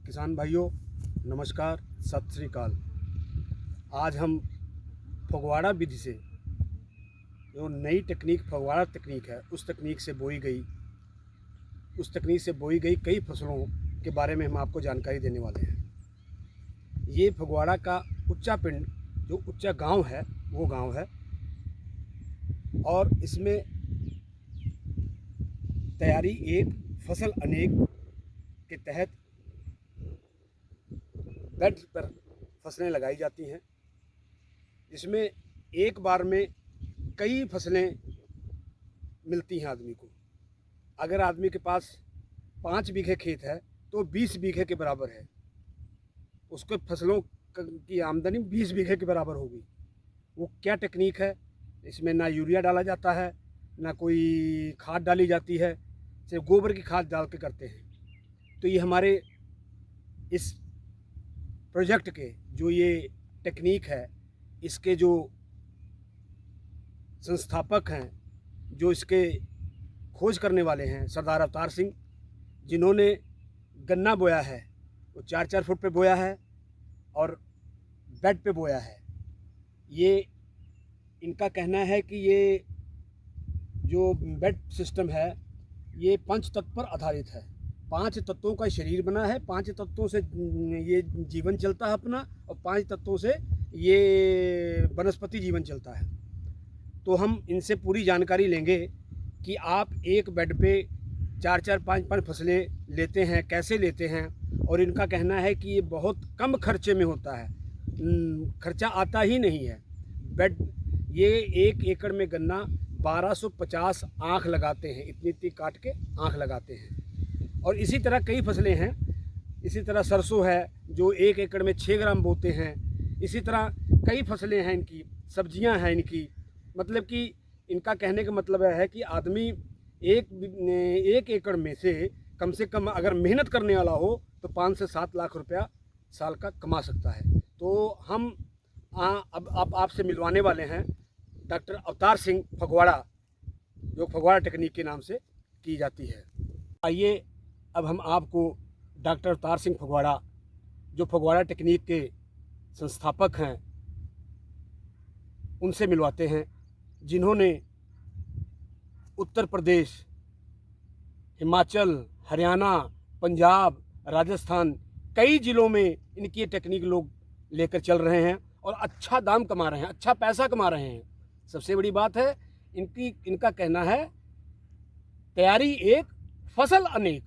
किसान भाइयों, नमस्कार, सत श्री अकाल। आज हम फगवाड़ा विधि से जो नई टेक्निक फगवाड़ा तकनीक है उस तकनीक से बोई गई कई फसलों के बारे में हम आपको जानकारी देने वाले हैं। ये फगवाड़ा का उच्चा पिंड जो उच्चा गांव है वो गांव है और इसमें तैयारी एक फसल अनेक के तहत बेड पर फसलें लगाई जाती हैं, जिसमें एक बार में कई फसलें मिलती हैं आदमी को। अगर आदमी के पास 5 बीघे खेत है तो 20 बीघे के बराबर है, उसके फसलों की आमदनी 20 बीघे के बराबर होगी। वो क्या टेक्निक है? इसमें ना यूरिया डाला जाता है, ना कोई खाद डाली जाती है, सिर्फ गोबर की खाद डाल के करते हैं। तो ये हमारे इस प्रोजेक्ट के जो ये टेक्निक है, इसके जो संस्थापक हैं, जो इसके खोज करने वाले हैं, सरदार अवतार सिंह, जिन्होंने गन्ना बोया है वो 4-4 फुट पे बोया है और बेड पे बोया है। ये इनका कहना है कि ये जो बेड सिस्टम है ये 5 तत्व पर आधारित है। 5 तत्वों का शरीर बना है, 5 तत्वों से ये जीवन चलता है अपना, और 5 तत्वों से ये वनस्पति जीवन चलता है। तो हम इनसे पूरी जानकारी लेंगे कि आप एक बेड पे 4-4, 5-5 फसलें लेते हैं, कैसे लेते हैं। और इनका कहना है कि ये बहुत कम खर्चे में होता है, खर्चा आता ही नहीं है। बेड ये 1 एकड़ में गन्ना 1250 आँख लगाते हैं, इतनी काट के आँख लगाते हैं। और इसी तरह कई फसलें हैं, इसी तरह सरसों है जो 1 एकड़ में 6 ग्राम बोते हैं। इसी तरह कई फसलें हैं इनकी, सब्जियां हैं इनकी। मतलब कि इनका कहने का मतलब है कि आदमी एक एकड़ में से कम अगर मेहनत करने वाला हो तो 5 से 7 लाख रुपया साल का कमा सकता है। तो हम अब आपसे मिलवाने वाले हैं डॉक्टर अवतार सिंह फगवाड़ा, जो फगवाड़ा टेक्निक के नाम से की जाती है। आइए अब हम आपको डॉक्टर अवतार सिंह फगवाड़ा, जो फगवाड़ा टेक्निक के संस्थापक हैं, उनसे मिलवाते हैं, जिन्होंने उत्तर प्रदेश, हिमाचल, हरियाणा, पंजाब, राजस्थान कई ज़िलों में इनकी ये टेक्निक लोग लेकर चल रहे हैं और अच्छा दाम कमा रहे हैं, अच्छा पैसा कमा रहे हैं। सबसे बड़ी बात है इनका कहना है तैयारी एक फसल अनेक,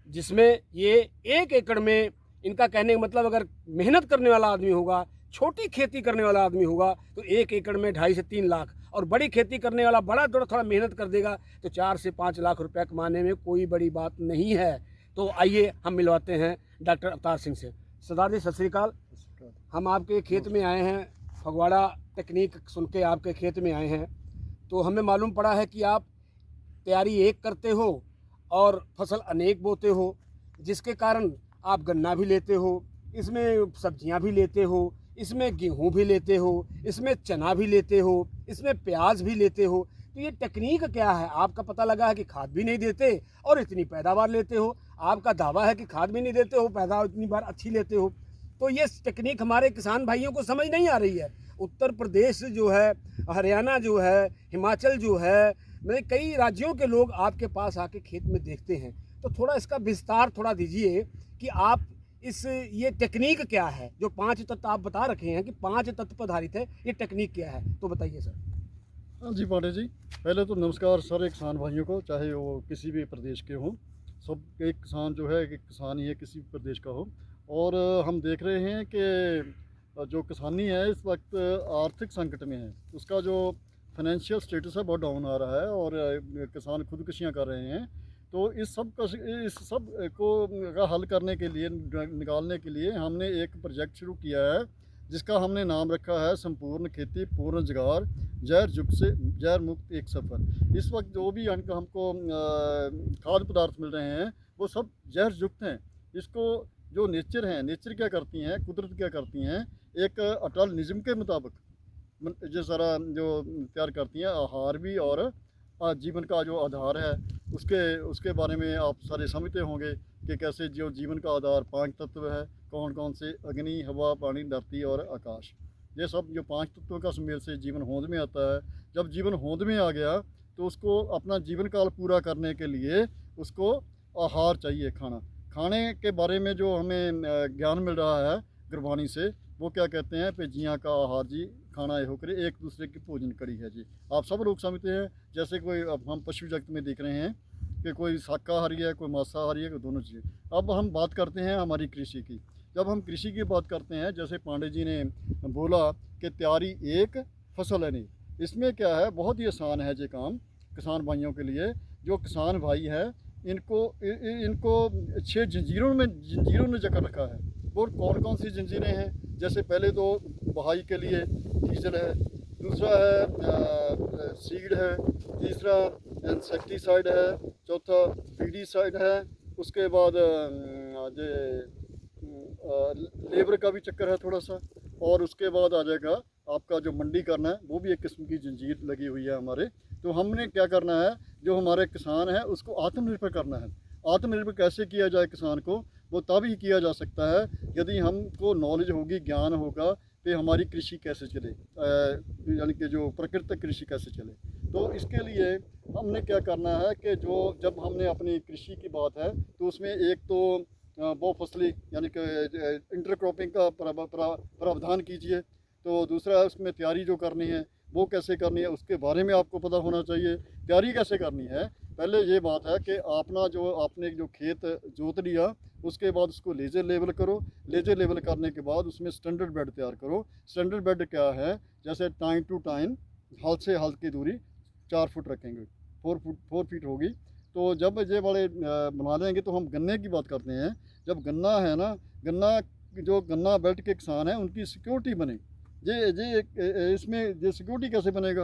जिसमें ये 1 एकड़ में, इनका कहने का मतलब अगर मेहनत करने वाला आदमी होगा, छोटी खेती करने वाला आदमी होगा तो 1 एकड़ में 2.5 से 3 लाख, और बड़ी खेती करने वाला बड़ा थोड़ा मेहनत कर देगा तो 4 से 5 लाख रुपया कमाने में कोई बड़ी बात नहीं है। तो आइए हम मिलवाते हैं डॉक्टर अवतार सिंह से। सरदार जी, सत श्री अकाल। हम आपके खेत में आए हैं, फगवाड़ा टेक्निक सुन के आपके खेत में आए हैं, तो हमें मालूम पड़ा है कि आप तैयारी एक करते हो और फसल अनेक बोते हो, जिसके कारण आप गन्ना भी लेते हो, इसमें सब्जियां भी लेते हो, इसमें गेहूं भी लेते हो, इसमें चना भी लेते हो, इसमें प्याज भी लेते हो। तो ये टेक्निक क्या है? आपका पता लगा है कि खाद भी नहीं देते और इतनी पैदावार लेते हो। आपका दावा है कि खाद भी नहीं देते हो, पैदावार इतनी बार अच्छी लेते हो। तो ये टेक्निक हमारे किसान भाइयों को समझ नहीं आ रही है। उत्तर प्रदेश जो है, हरियाणा जो है, हिमाचल जो है, मतलब कई राज्यों के लोग आपके पास आके खेत में देखते हैं। तो थोड़ा इसका विस्तार थोड़ा दीजिए कि आप ये टेक्निक क्या है? जो 5 तत्व आप बता रखे हैं कि 5 तत्व पर आधारित है, ये टेक्निक क्या है, तो बताइए सर। हाँ जी पांडे जी, पहले तो नमस्कार सारे किसान भाइयों को, चाहे वो किसी भी प्रदेश के हों। सब एक किसान जो है, एक किसान ही है, किसी भी प्रदेश का हो। और हम देख रहे हैं कि जो किसानी है इस वक्त आर्थिक संकट में है, उसका जो फाइनेंशियल स्टेटस है बहुत डाउन आ रहा है और किसान खुदकुशियाँ कर रहे हैं। तो इस सब का हल करने के लिए, निकालने के लिए हमने एक प्रोजेक्ट शुरू किया है, जिसका हमने नाम रखा है संपूर्ण खेती पूर्ण रोजगार, जहर मुक्त एक सफ़र। इस वक्त जो भी हमको खाद्य पदार्थ मिल रहे हैं वो सब जहर युक्त हैं। इसको जो नेचर क्या करती हैं, कुदरत क्या करती हैं, एक अटल निज़म के मुताबिक जो सारा जो तैयार करती हैं, आहार भी और जीवन का जो आधार है उसके बारे में आप सारे समझते होंगे कि कैसे जो जीवन का आधार 5 तत्व है, कौन कौन से, अग्नि, हवा, पानी, धरती और आकाश। ये सब जो 5 तत्वों का सुमेल से जीवन होंद में आता है। जब जीवन होंद में आ गया तो उसको अपना जीवन काल पूरा करने के लिए उसको आहार चाहिए, खाने के बारे में जो हमें ज्ञान मिल रहा है गुरबाणी से, वो क्या कहते हैं पे जियाँ का आहार जी खाना ये करे, एक दूसरे की भोजन करी है जी। आप सब लोग समझते हैं, जैसे कोई अब हम पशु जगत में देख रहे हैं कि कोई शाकाहारी है, कोई मांसाहारी है, कोई दोनों चीज़ें। अब हम बात करते हैं हमारी कृषि की। जब हम कृषि की बात करते हैं, जैसे पांडे जी ने बोला कि तैयारी एक फसल है नहीं, इसमें क्या है, बहुत ही आसान है ये काम किसान भाइयों के लिए। जो किसान भाई है इनको 6 जंजीरों ने जकड़ रखा है। वो कौन कौन सी जंजीरें हैं? जैसे पहले तो बहाई के लिए डीजल है, दूसरा है सीड है, तीसरा इंसेक्टिसाइड है, चौथा पीडीसाइड है, उसके बाद लेबर का भी चक्कर है थोड़ा सा, और उसके बाद आ जाएगा आपका जो मंडी करना है, वो भी एक किस्म की जंजीर लगी हुई है हमारे। तो हमने क्या करना है, जो हमारे किसान है उसको आत्मनिर्भर करना है। आत्मनिर्भर कैसे किया जाए किसान को, वो तब ही किया जा सकता है यदि हमको नॉलेज होगी, ज्ञान होगा कि हमारी कृषि कैसे चले, यानी कि जो प्राकृतिक कृषि कैसे चले। तो इसके लिए हमने क्या करना है कि जो जब हमने अपनी कृषि की बात है तो उसमें एक तो बहुफसली यानी कि इंटरक्रॉपिंग का प्रावधान कीजिए। तो दूसरा उसमें तैयारी जो करनी है वो कैसे करनी है उसके बारे में आपको पता होना चाहिए। तैयारी कैसे करनी है, पहले ये बात है कि आपने जो खेत जोत लिया, उसके बाद उसको लेजर लेवल करो। लेजर लेवल करने के बाद उसमें स्टैंडर्ड बेड तैयार करो। स्टैंडर्ड बेड क्या है, जैसे टाइम टू टाइम हल से हल की दूरी 4 फुट रखेंगे, 4 फीट होगी। तो जब ये वाले बना लेंगे तो हम गन्ने की बात करते हैं। जब गन्ना है ना, जो गन्ना बेल्ट के किसान हैं उनकी सिक्योरिटी बने। इसमें ये सिक्योरिटी कैसे बनेगा?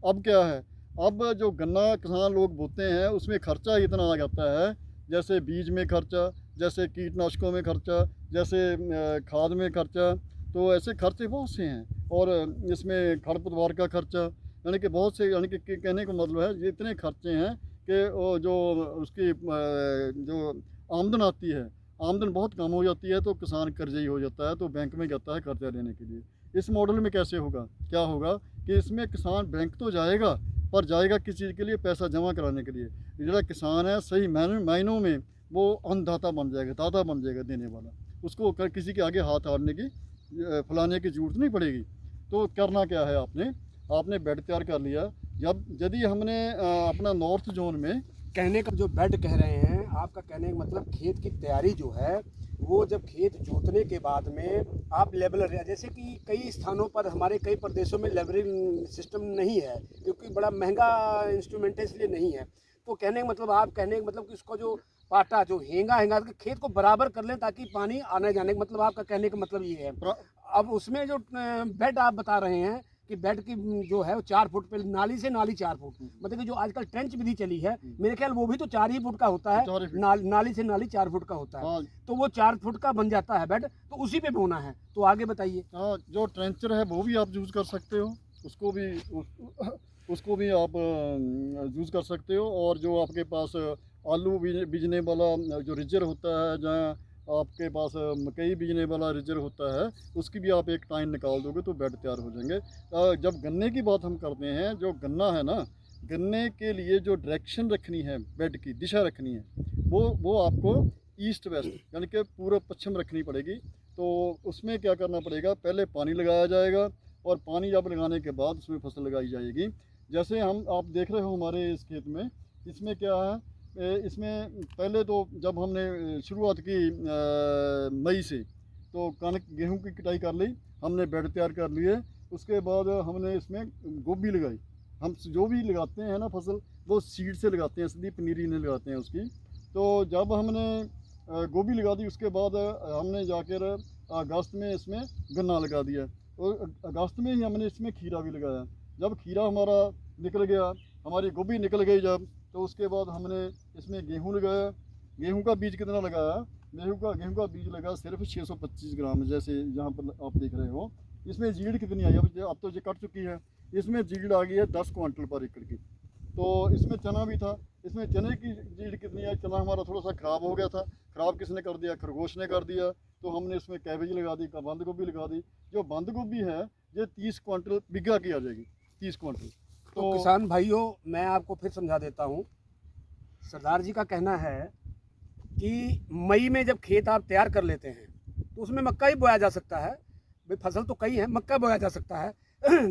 अब क्या है, अब जो गन्ना किसान लोग बोते हैं उसमें खर्चा इतना आ जाता है, जैसे बीज में खर्चा, जैसे कीटनाशकों में खर्चा, जैसे खाद में खर्चा। तो ऐसे खर्चे बहुत से हैं, और इसमें खरपतवार का खर्चा, यानी कि बहुत से, यानी कि कहने का मतलब है ये इतने खर्चे हैं कि जो उसकी जो आमदन आती है, आमदन बहुत कम हो जाती है, तो किसान कर्जे ही हो जाता है, तो बैंक में जाता है कर्जा लेने के लिए। इस मॉडल में कैसे होगा, क्या होगा कि इसमें किसान बैंक तो जाएगा, पर जाएगा किस चीज़ के लिए? पैसा जमा कराने के लिए। जो किसान है सही मायनों में वो अन्नदाता बन जाएगा, दाता बन जाएगा देने वाला। उसको किसी के आगे हाथ आड़ने की फैलाने की ज़रूरत नहीं पड़ेगी। तो करना क्या है, आपने बेड तैयार कर लिया। यदि हमने अपना नॉर्थ जोन में, कहने का जो बेड कह रहे हैं, आपका कहने का मतलब खेत की तैयारी जो है वो जब खेत जोतने के बाद में आप लेवलर, जैसे कि कई स्थानों पर हमारे कई प्रदेशों में लेवलिंग सिस्टम नहीं है क्योंकि बड़ा महंगा इंस्ट्रूमेंट है, इसलिए नहीं है। तो कहने का मतलब, आप कहने का मतलब कि उसको जो पाटा जो हेंगा खेत को बराबर कर लें ताकि पानी आने जाने का, मतलब आपका कहने का मतलब ये है। अब उसमें जो बेड आप बता रहे हैं कि बेड की जो है वो 4 फुट पे, नाली से नाली 4 फुट, मतलब कि जो आजकल ट्रेंच विधि चली है, मेरे ख्याल वो भी तो 4 ही फुट का होता है, नाली से नाली 4 फुट का होता है। हाँ, तो वो 4 फुट का बन जाता है बेड, तो उसी पे बोना है। तो आगे बताइए। हाँ, जो ट्रेंचर है वो भी आप यूज़ कर सकते हो, उसको भी आप यूज़ कर सकते हो। और जो आपके पास आलू बीजने वाला जो रिजर होता है, जहाँ आपके पास मकई बीजने वाला रिजर होता है, उसकी भी आप एक टाइम निकाल दोगे तो बेड तैयार हो जाएंगे। जब गन्ने की बात हम करते हैं, जो गन्ना है ना, गन्ने के लिए जो डायरेक्शन रखनी है, बेड की दिशा रखनी है, वो आपको ईस्ट वेस्ट यानी कि पूर्व पश्चिम रखनी पड़ेगी। तो उसमें क्या करना पड़ेगा, पहले पानी लगाया जाएगा, और पानी जब लगाने के बाद उसमें फसल लगाई जाएगी। जैसे आप देख रहे हो हमारे इस खेत में, इसमें क्या है, इसमें पहले तो जब हमने शुरुआत की मई से, तो कणक गेहूं की कटाई कर ली, हमने बेड तैयार कर लिए। उसके बाद हमने इसमें गोभी लगाई। हम जो भी लगाते हैं ना फसल, वो सीड से लगाते हैं, सीधी पनीरी नहीं लगाते हैं उसकी। तो जब हमने गोभी लगा दी, उसके बाद हमने जाकर अगस्त में इसमें गन्ना लगा दिया, और अगस्त में ही हमने इसमें खीरा भी लगाया। जब खीरा हमारा निकल गया, हमारी गोभी निकल गई जब, तो उसके बाद हमने इसमें गेहूं लगाया। गेहूं का बीज कितना लगाया, गेहूं का बीज लगा सिर्फ 625 ग्राम, जैसे यहाँ पर आप देख रहे हो। इसमें जीड कितनी आई, अब तो ये कट चुकी है, इसमें जीड आ गई है 10 क्वांटल पर एकड़ की। तो इसमें चना भी था। इसमें चने की यील्ड कितनी है? चना हमारा थोड़ा सा ख़राब हो गया था। ख़राब किसने कर दिया? खरगोश ने कर दिया। तो हमने इसमें कैबेज लगा दी, बंद गोभी लगा दी। जो बंद गोभी है ये 30 क्विंटल बिघा की आ जाएगी, 30 क्विंटल। तो किसान भाइयों, मैं आपको फिर समझा देता हूँ। सरदार जी का कहना है कि मई में जब खेत आप तैयार कर लेते हैं तो उसमें मक्का ही बोया जा सकता है। भाई फसल तो कई है, मक्का बोया जा सकता है।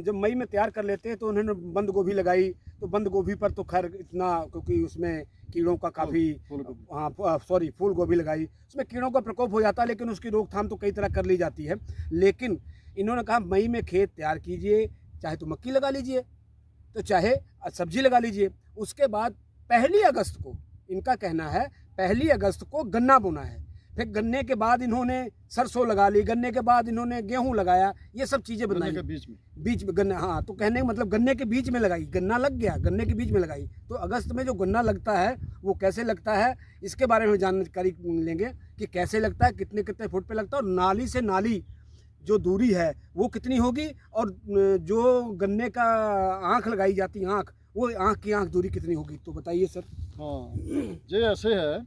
जब मई में तैयार कर लेते हैं तो उन्होंने बंद गोभी लगाई। तो बंद गोभी पर तो खैर इतना, क्योंकि उसमें कीड़ों का काफ़ी, हाँ सॉरी, फूल गोभी लगाई, उसमें कीड़ों का प्रकोप हो जाता है, लेकिन उसकी रोकथाम तो कई तरह कर ली जाती है। लेकिन इन्होंने कहा मई में खेत तैयार कीजिए, चाहे तो मक्की लगा लीजिए, तो चाहे सब्जी लगा लीजिए। उसके बाद 1 अगस्त को, इनका कहना है 1 अगस्त को गन्ना बोना है। फिर गन्ने के बाद इन्होंने सरसों लगा ली, गन्ने के बाद इन्होंने गेहूं लगाया, ये सब चीज़ें बनाई। बीच में गन्ना, हाँ, तो कहने का मतलब गन्ने के बीच में लगाई, गन्ना लग गया, गन्ने के बीच में लगाई। तो अगस्त में जो गन्ना लगता है वो कैसे लगता है, इसके बारे में जानकारी लेंगे कि कैसे लगता है, कितने कितने फुट पे लगता है, और नाली से नाली जो दूरी है वो कितनी होगी, और जो गन्ने का आँख लगाई जाती है, आँख, वो आँख की आँख दूरी कितनी होगी, तो बताइए सर। हाँ, ये ऐसे है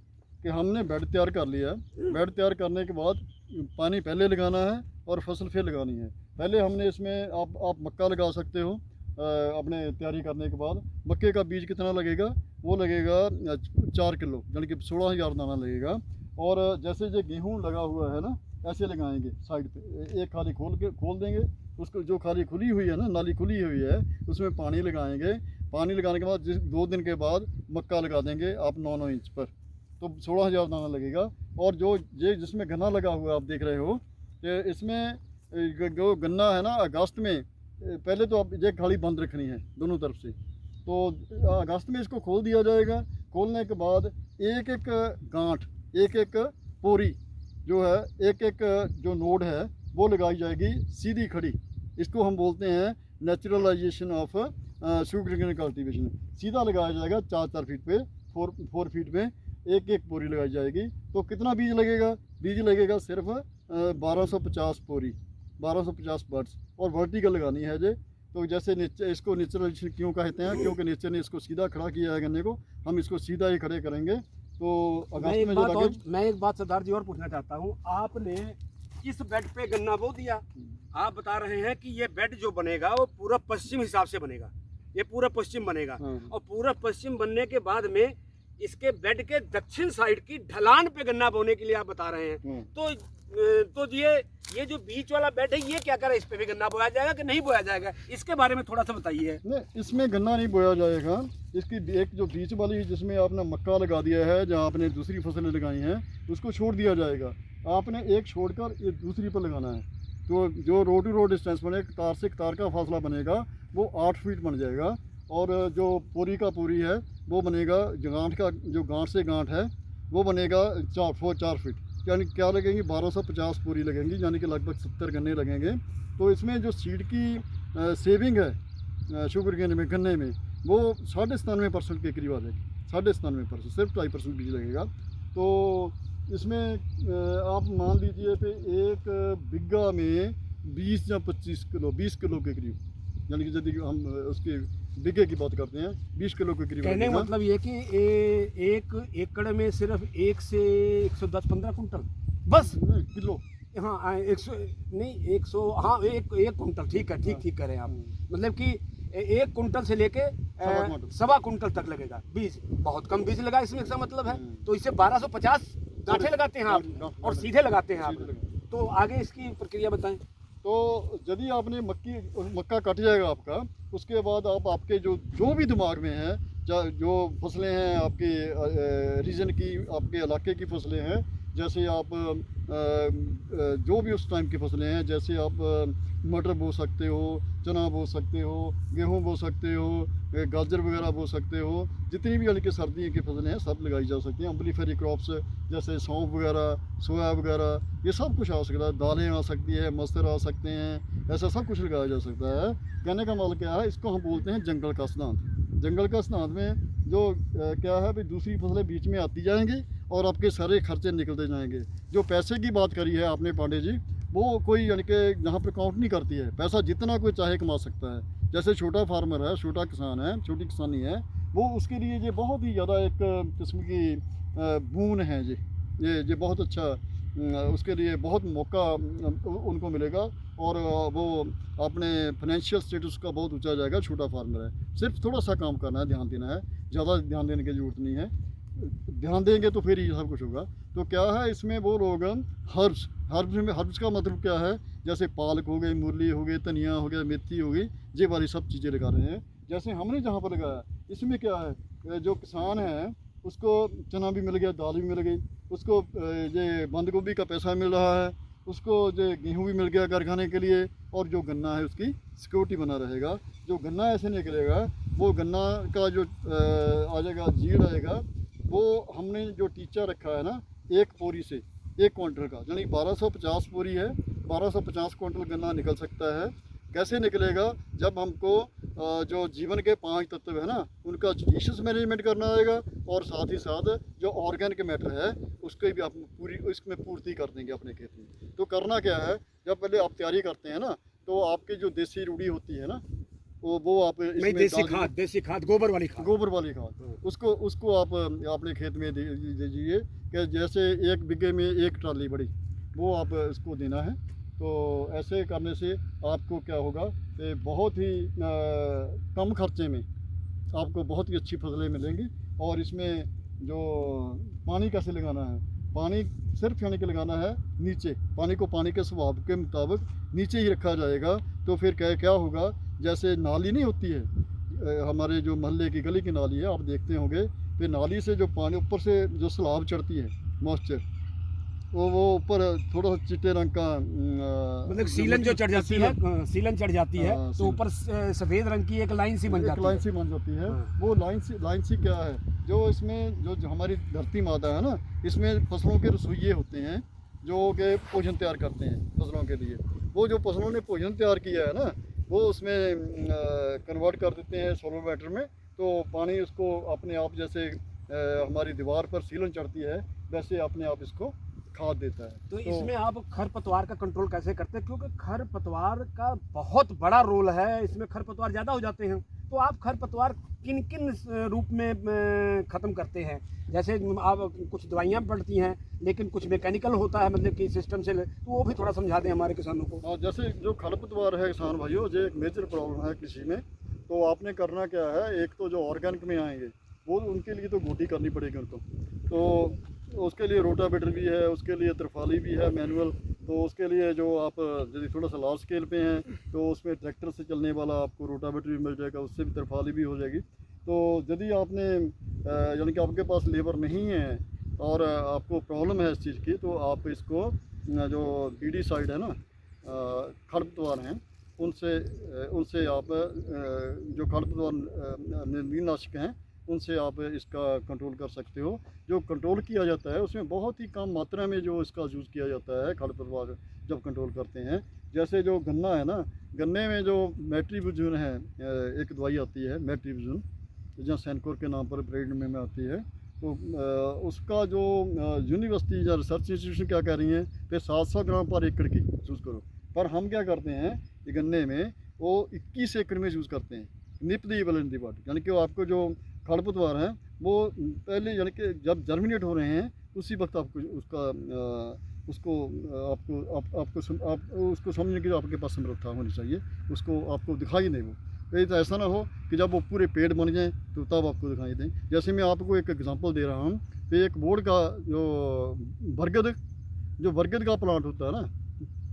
कि हमने बेड तैयार कर लिया। बेड तैयार करने के बाद पानी पहले लगाना है और फसल फिर लगानी है। पहले हमने इसमें आप मक्का लगा सकते हो। अपने तैयारी करने के बाद मक्के का बीज कितना लगेगा? वो लगेगा 4 किलो, यानी कि 16,000 दाना लगेगा। और जैसे ये गेहूँ लगा हुआ है ना, ऐसे लगाएंगे साइड पे, एक खाली खोल देंगे, उसको जो खाली खुली हुई है ना, नाली खुली हुई है, उसमें पानी लगाएंगे। पानी लगाने के बाद 2 दिन के बाद मक्का लगा देंगे आप 9-9 इंच पर, तो 16,000 दाना लगेगा। और जो ये जिसमें गन्ना लगा हुआ है आप देख रहे हो, कि इसमें जो गन्ना है ना, अगस्त में पहले तो आप ये खाली बंद रखनी है दोनों तरफ से। तो अगस्त में इसको खोल दिया जाएगा। खोलने के बाद एक एक गांठ, एक एक पोरी जो है, एक एक जो नोड है वो लगाई जाएगी सीधी खड़ी। इसको हम बोलते हैं naturalisation of sugar cane cultivation. सीधा लगाया जाएगा 4-4 फीट पे, 4 फीट में एक एक पोरी लगाई जाएगी। तो कितना बीज लगेगा? बीज लगेगा सिर्फ 1250 पोरी, 1250 बर्ड्स, और वर्टिकल लगानी है जे। तो जैसे नीचे, इसको नेचुरलाइजेशन क्यों कहते हैं? क्योंकि नेचर ने इसको सीधा खड़ा किया है गन्ने को, हम इसको सीधा ही खड़े करेंगे। तो अगस्त में मैं एक बात सरदार जी और पूछना चाहता हूँ। आपने इस बेड पे गन्ना बो दिया, आप बता रहे हैं कि ये बेड जो बनेगा वो पूरा पश्चिम हिसाब से बनेगा, ये पूरा पश्चिम बनेगा। और पूरा पश्चिम बनने के बाद में इसके बेड के दक्षिण साइड की ढलान पे गन्ना बोने के लिए आप बता रहे हैं। तो ये जो बीच वाला बेड है, ये क्या करे? इस पे भी गन्ना बोया जाएगा कि नहीं बोया जाएगा? इसके बारे में थोड़ा सा बताइए। नहीं, इसमें गन्ना नहीं बोया जाएगा। इसकी एक जो बीच वाली, जिसमें आपने मक्का लगा दिया है, जहाँ आपने दूसरी फसलें लगाई हैं, उसको छोड़ दिया जाएगा। आपने एक छोड़कर एक दूसरी पर लगाना है। तो जो रोड टू रोड डिस्टेंस बनेगा, तार से तार का फासला बनेगा, वो 8 फीट बन जाएगा। और जो पूरी का पूरी है वो बनेगा, गांठ का जो गांठ से गांठ है वो बनेगा 4 फीट, यानी क्या लगेंगी? 1250 पूरी लगेंगी, यानी कि लगभग 70 गन्ने लगेंगे। तो इसमें जो सीड की सेविंग है शुगर केन में, गन्ने में, वो 97.5% के करीब आ जाएगी। 97.5%, सिर्फ 2.5% बीज लगेगा। तो इसमें आप मान लीजिए कि एक बिघा में 20 या 25 किलो, 20 किलो के करीब, यानी कि यदि हम उसके बिघे की बात करते हैं, 20 किलो के करीब। कहने का मतलब ये कि एक एकड़ में सिर्फ 1 से 110-15 कुंटल बस? किलो, हाँ 100 नहीं, 100, हाँ, एक कुंटल, ठीक है, ठीक कह रहे हैं आप। मतलब कि 1 कुंटल से लेके 1.25 कुंटल तक लगेगा बीज। बहुत कम बीज लगा इसमें, इसका मतलब है। तो इसे 1250 गांठे लगाते हैं आप, और सीधे लगाते हैं आप। तो आगे इसकी प्रक्रिया बताएं। तो यदि आपने मक्का कट जाएगा आपका, उसके बाद आपके जो भी दिमाग में है, जो फसलें हैं आपके रीजन की, आपके इलाके की फसलें हैं, जैसे आप जो भी उस टाइम की फसलें हैं, जैसे आप मटर बो सकते हो, चना बो सकते हो, गेहूं बो सकते हो, गाजर वगैरह बो सकते हो, जितनी भी हल्की सर्दी की फसलें हैं सब लगाई जा सकती हैं। अम्बलीफेरी क्रॉप्स जैसे सौंफ वगैरह, सोया वगैरह, ये सब कुछ आ सकता है। दालें आ सकती है, मस्तर आ सकते हैं, ऐसा सब कुछ लगाया जा सकता है। कहने का मतलब क्या है, इसको हम बोलते हैं जंगल का सिद्धांत। जंगल का सिद्धांत में जो क्या है भाई, दूसरी फसलें बीच में आती जाएंगी और आपके सारे खर्चे निकलते जाएंगे। जो पैसे की बात करी है आपने पांडे जी, वो कोई यानी कि यहाँ पर काउंट नहीं करती है। पैसा जितना कोई चाहे कमा सकता है। जैसे छोटा फार्मर है, छोटा किसान है, छोटी किसानी है, वो उसके लिए ये बहुत ही ज़्यादा एक किस्म की बून है जी। ये बहुत अच्छा उसके लिए बहुत मौका उनको मिलेगा और वो अपने फाइनेंशियल स्टेटस का बहुत ऊंचा जाएगा। छोटा फार्मर है, सिर्फ थोड़ा सा काम करना है, ध्यान देना है, ज़्यादा ध्यान देने की ज़रूरत नहीं है। ध्यान देंगे तो फिर ये सब कुछ होगा। तो क्या है इसमें वो लोग हर्ब्स का मतलब क्या है, जैसे पालक हो गई, मूली हो गई, धनिया हो गया, मेथी हो गई, ये वाली सब चीज़ें लगा रहे हैं। जैसे हमने जहाँ पर लगाया इसमें क्या है, जो किसान है उसको चना भी मिल गया, दाल भी मिल गई, उसको ये बंद गोभी का पैसा मिल रहा है, उसको जो गेहूँ भी मिल गया घर खाने के लिए, और जो गन्ना है उसकी सिक्योरिटी बना रहेगा। जो गन्ना ऐसे निकलेगा वो गन्ना का जो आ जाएगा, जीड़ आएगा, वो हमने जो टीचा रखा है ना, एक बोरी से 1 क्विंटल का, यानी 1250 बोरी है, 1250 क्विंटल गन्ना निकल सकता है। कैसे निकलेगा, जब हमको जो जीवन के 5 तत्व है ना, उनका जडिशियस मैनेजमेंट करना आएगा, और साथ ही साथ जो ऑर्गेनिक मैटर है उसको भी आप पूरी इसमें पूर्ति कर देंगे अपने खेत में। तो करना क्या है, जब पहले आप तैयारी करते हैं ना, तो आपकी जो देसी रूढ़ी होती है ना, वो आप इसमें देसी खाद गोबर वाली खाद, उसको आप अपने खेत में दीजिए कि जैसे 1 बीघे में 1 ट्राली बड़ी, वो आप इसको देना है। तो ऐसे करने से आपको क्या होगा कि बहुत ही कम खर्चे में आपको बहुत ही अच्छी फसलें मिलेंगी। और इसमें जो पानी कैसे लगाना है, पानी सिर्फ यानी कि लगाना है नीचे, पानी को पानी के स्वभाव के मुताबिक नीचे ही रखा जाएगा। तो फिर क्या होगा, जैसे नाली नहीं होती है, हमारे जो मोहल्ले की गली की नाली है, आप देखते होंगे, फिर नाली से जो पानी ऊपर से जो सैलाब चढ़ती है, मॉइस्चर, वो ऊपर थोड़ा सा चिट्टे रंग का मतलब सीलन जो चढ़ जाती है, सीलन चढ़ जाती है, तो ऊपर सफ़ेद रंग की एक लाइन सी बन जाती है। वो लाइन सी क्या है, जो इसमें जो हमारी धरती माता है ना, इसमें फसलों के रसोइये होते हैं जो कि भोजन तैयार करते हैं फसलों के लिए। वो जो फसलों ने भोजन तैयार किया है ना, वो उसमें कन्वर्ट कर देते हैं सोलर वाटर में। तो पानी उसको अपने आप, जैसे हमारी दीवार पर सीलन चढ़ती है, वैसे अपने आप इसको खाद देता है। तो इसमें आप खरपतवार का कंट्रोल कैसे करते हैं, क्योंकि खरपतवार का बहुत बड़ा रोल है, इसमें खरपतवार ज़्यादा हो जाते हैं, तो आप खरपतवार किन किन रूप में ख़त्म करते हैं? जैसे आप कुछ दवाइयाँ पड़ती हैं, लेकिन कुछ मैकेनिकल होता है, मतलब कि सिस्टम से, तो वो भी थोड़ा समझा दें हमारे किसानों को। जैसे जो खरपतवार है किसान भाइयों, जो एक मेजर प्रॉब्लम है कृषि में, तो आपने करना क्या है, एक तो जो ऑर्गेनिक में आएंगे वो उनके लिए तो गोटी करनी पड़ेगी उनको, तो उसके लिए रोटावेटर भी है, उसके लिए त्रिफाली भी है मैनुअल। तो उसके लिए जो आप यदि थोड़ा सा लार्ज स्केल पे हैं, तो उसमें ट्रैक्टर से चलने वाला आपको रोटावेटर भी मिल जाएगा, उससे भी त्रिफाली भी हो जाएगी। तो यदि आपने यानी कि आपके पास लेबर नहीं है और आपको प्रॉब्लम है इस चीज़ की, तो आप इसको जो बीडी साइड है ना, खरपतवार हैं, उनसे आप जो खरपतवार निंदनाशक हैं, उनसे आप इसका कंट्रोल कर सकते हो। जो कंट्रोल किया जाता है उसमें बहुत ही कम मात्रा में जो इसका यूज़ किया जाता है खरपतवार जब कंट्रोल करते हैं। जैसे जो गन्ना है ना, गन्ने में जो मेट्रिब्यूजन है, एक दवाई आती है मेट्रिब्यूजन, जहाँ सैनकोर के नाम पर ब्रेड में आती है। तो उसका जो यूनिवर्सिटी या रिसर्च इंस्टीट्यूशन क्या कह रही हैं कि 700 ग्राम पर एकड़ की यूज़ करो, पर हम क्या करते हैं ये गन्ने में वो 21 एकड़ में यूज़ करते हैं। निप दी बलन दी बाट, यानी कि आपको जो खरपतवार हैं वो पहले यानी कि जब जर्मिनेट हो रहे हैं उसी वक्त आपको उसको समझने की आपके पास समर्था होनी चाहिए, उसको आपको दिखाई नहीं वो। तो ऐसा ना हो कि जब वो पूरे पेड़ बन जाएं तो तब आपको दिखाई दें। जैसे मैं आपको एक एग्जांपल दे रहा हूँ कि एक बोर्ड का जो बरगद का प्लांट होता है ना,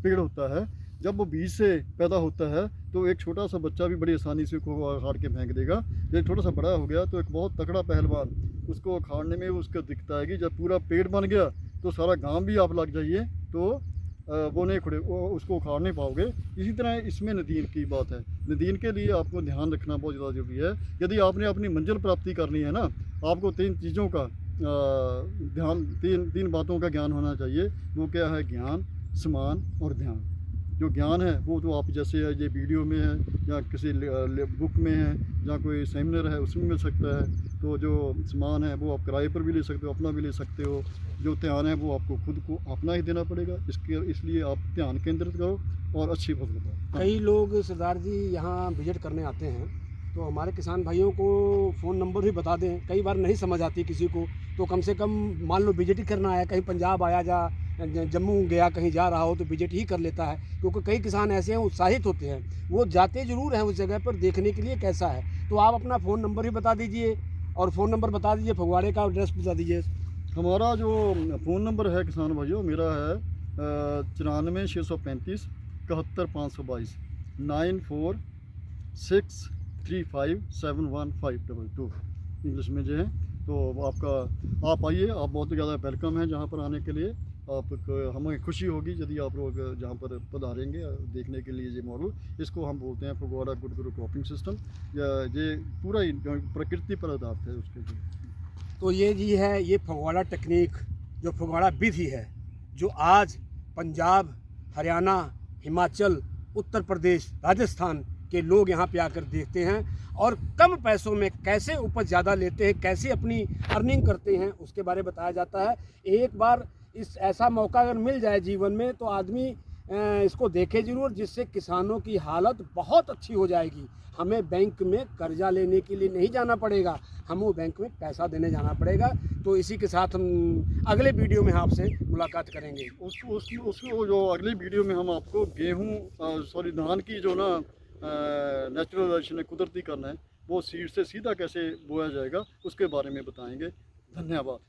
पेड़ होता है, जब वो बीज से पैदा होता है तो एक छोटा सा बच्चा भी बड़ी आसानी से उसको अखाड़ के फेंक देगा। जब थोड़ा सा बड़ा हो गया तो एक बहुत तगड़ा पहलवान उसको अखाड़ने में उसको दिखता है कि जब पूरा पेड़ बन गया तो सारा गांव भी आप लग जाइए तो वो नहीं उसको उखाड़ नहीं पाओगे। इसी तरह इसमें नदीन की बात है। नदीन के लिए आपको ध्यान रखना बहुत ज़्यादा ज़रूरी है। यदि आपने अपनी मंजिल प्राप्ति करनी है ना, आपको 3 चीज़ों का ध्यान, तीन बातों का ज्ञान होना चाहिए। वो क्या है? ज्ञान, समान और ध्यान। जो ज्ञान है वो तो आप जैसे ये वीडियो में है या किसी बुक में है या कोई सेमिनार है उसमें मिल सकता है। तो जो सामान है वो आप किराए पर भी ले सकते हो, अपना भी ले सकते हो। जो ध्यान है वो आपको खुद को अपना ही देना पड़ेगा। इसलिए आप ध्यान केंद्रित करो और अच्छी फसल पाओ। कई लोग सरदार जी यहाँ विजिट करने आते हैं तो हमारे किसान भाइयों को फ़ोन नंबर भी बता दें, कई बार नहीं समझ आती किसी को, तो कम से कम मान लो विजिट ही करना है, कहीं पंजाब आया जम्मू गया कहीं जा रहा हो तो विजिट ही कर लेता है, क्योंकि कई किसान ऐसे हैं उत्साहित होते हैं, वो जाते ज़रूर हैं उस जगह पर देखने के लिए कैसा है। तो आप अपना फ़ोन नंबर भी बता दीजिए और फ़ोन नंबर बता दीजिए, फगवाड़े का एड्रेस बता दीजिए। हमारा जो फ़ोन नंबर है किसान भाइयों, मेरा है 94 635 71 522 9463571522 इंग्लिश में जो है। तो आप आइए, आप बहुत ज़्यादा वेलकम हैं जहाँ पर आने के लिए। हमें खुशी होगी यदि आप लोग जहाँ पर पधारेंगे देखने के लिए। ये मॉडल, इसको हम बोलते हैं फगवाड़ा गुड गुरु क्रॉपिंग सिस्टम, या ये पूरा ही प्रकृति पर आधारित है उसके लिए। तो ये जी है, ये फगवाड़ा टेक्निक, जो फगवाड़ा विधि है, जो आज पंजाब, हरियाणा, हिमाचल, उत्तर प्रदेश, राजस्थान के लोग यहाँ पे आकर देखते हैं और कम पैसों में कैसे उपज ज़्यादा लेते हैं, कैसे अपनी अर्निंग करते हैं, उसके बारे में बताया जाता है। एक बार इस ऐसा मौका अगर मिल जाए जीवन में तो आदमी इसको देखे ज़रूर, जिससे किसानों की हालत बहुत अच्छी हो जाएगी। हमें बैंक में कर्जा लेने के लिए नहीं जाना पड़ेगा, हमें बैंक में पैसा देने जाना पड़ेगा। तो इसी के साथ हम अगले वीडियो में आपसे मुलाकात करेंगे। उसको जो अगली वीडियो में हम आपको धान की जो ना नेचुरलाइजेशन है, कुदरती करना है, वो सीड से सीधा कैसे बोया जाएगा उसके बारे में बताएंगे। धन्यवाद।